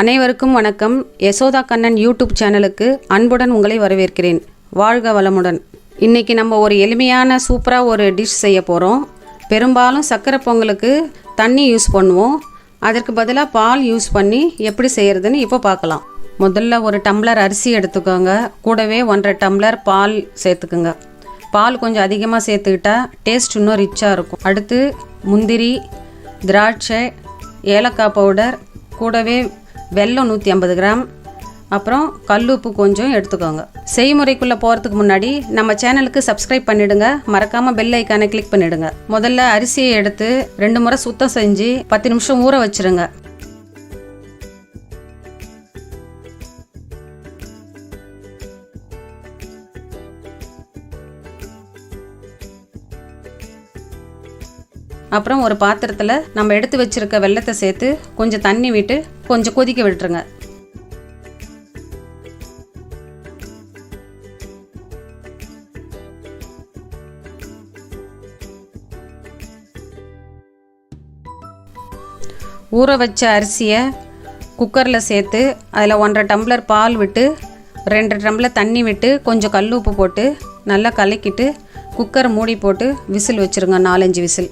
அனைவருக்கும் வணக்கம். யசோதா கண்ணன் யூடியூப் சேனலுக்கு அன்புடன் உங்களை வரவேற்கிறேன். வாழ்க வளமுடன். இன்றைக்கி நம்ம ஒரு எளிமையான சூப்பராக ஒரு டிஷ் செய்ய போகிறோம். பெரும்பாலும் சக்கரை பொங்கலுக்கு தண்ணி யூஸ் பண்ணுவோம். அதற்கு பதிலாக பால் யூஸ் பண்ணி எப்படி செய்கிறதுன்னு இப்போ பார்க்கலாம். முதல்ல ஒரு டம்ளர் அரிசி எடுத்துக்கோங்க. கூடவே 1.5 டம்ளர் பால் சேர்த்துக்குங்க. பால் கொஞ்சம் அதிகமாக சேர்த்துக்கிட்டா டேஸ்ட் இன்னும் ரிச்சாக இருக்கும். அடுத்து முந்திரி, திராட்சை, ஏலக்காய் பவுடர், கூடவே வெல்லம் 150 கிராம், அப்புறம் கல்லுப்பு கொஞ்சம் எடுத்துக்கோங்க. செய்முறைக்குள்ளே போகிறதுக்கு முன்னாடி நம்ம சேனலுக்கு சப்ஸ்கிரைப் பண்ணிவிடுங்க. மறக்காமல் பெல் ஐக்கானை கிளிக் பண்ணிவிடுங்க. முதல்ல அரிசியை எடுத்து 2 முறை சுத்தம் செஞ்சு 10 நிமிஷம் ஊற வச்சுருங்க. அப்புறம் ஒரு பாத்திரத்தில் நம்ம எடுத்து வச்சிருக்க வெல்லத்தை சேர்த்து கொஞ்சம் தண்ணி விட்டு கொஞ்சம் கொதிக்க விட்டுருங்க. ஊற வச்ச அரிசியை குக்கரில் சேர்த்து அதில் 1.5 டம்ளர் பால் விட்டு 2 டம்ளர் தண்ணி விட்டு கொஞ்சம் கல் உப்பு போட்டு நல்லா கலக்கிட்டு குக்கரை மூடி போட்டு விசில் வச்சுருங்க. 4-5 விசில்.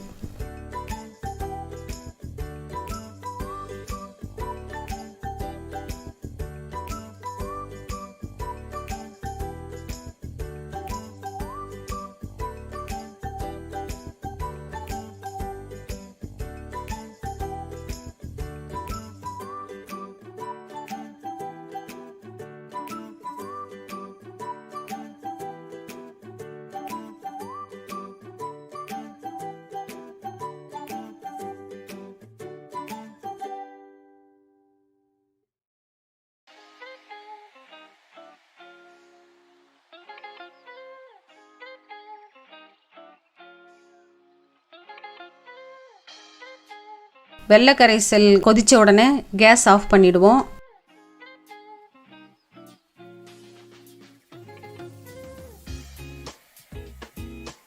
வெள்ளை கரைசல் கொதித்த உடனே கேஸ் ஆஃப் பண்ணிவிடுவோம்.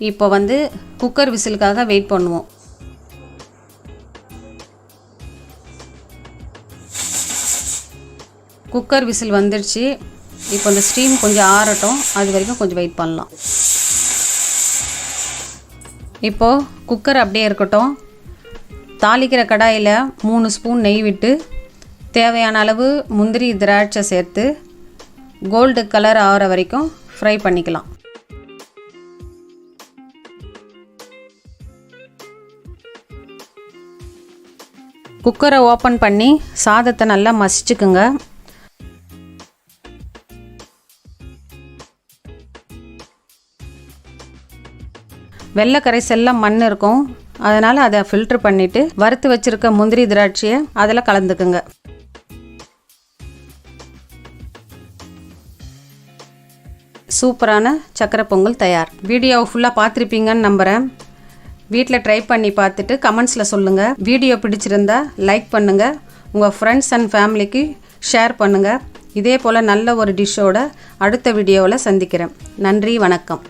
இப்போ குக்கர் விசிலுக்காக வெயிட் பண்ணுவோம். குக்கர் விசில் வந்துடுச்சு. இப்போ இந்த ஸ்டீம் கொஞ்சம் ஆறட்டும். அது வரைக்கும் கொஞ்சம் வெயிட் பண்ணலாம். இப்போது குக்கர் அப்படியே இருக்கட்டும். தாளிக்கிற கடாயில் 3 ஸ்பூன் நெய் விட்டு தேவையான அளவு முந்திரி, திராட்சை சேர்த்து கோல்டு கலர் ஆகிற வரைக்கும் ஃப்ரை பண்ணிக்கலாம். குக்கரை ஓப்பன் பண்ணி சாதத்தை நல்லா மசிச்சுக்குங்க. வெள்ளை கரைசல்லாம் மண் இருக்கும். அதனால் அதை ஃபில்ட்ரு பண்ணிவிட்டு வறுத்து வச்சுருக்க முந்திரி, திராட்சையை அதில் கலந்துக்குங்க. சூப்பரான சக்கரை பொங்கல் தயார். வீடியோவை ஃபுல்லாக பார்த்துருப்பீங்கன்னு நம்புகிறேன். வீட்டில் ட்ரை பண்ணி பார்த்துட்டு கமெண்ட்ஸில் சொல்லுங்கள். வீடியோ பிடிச்சிருந்தா லைக் பண்ணுங்கள். உங்கள் ஃப்ரெண்ட்ஸ் அண்ட் ஃபேமிலிக்கு ஷேர் பண்ணுங்கள். இதே போல் நல்ல ஒரு டிஷ்ஷோட அடுத்த வீடியோவில் சந்திக்கிறேன். நன்றி, வணக்கம்.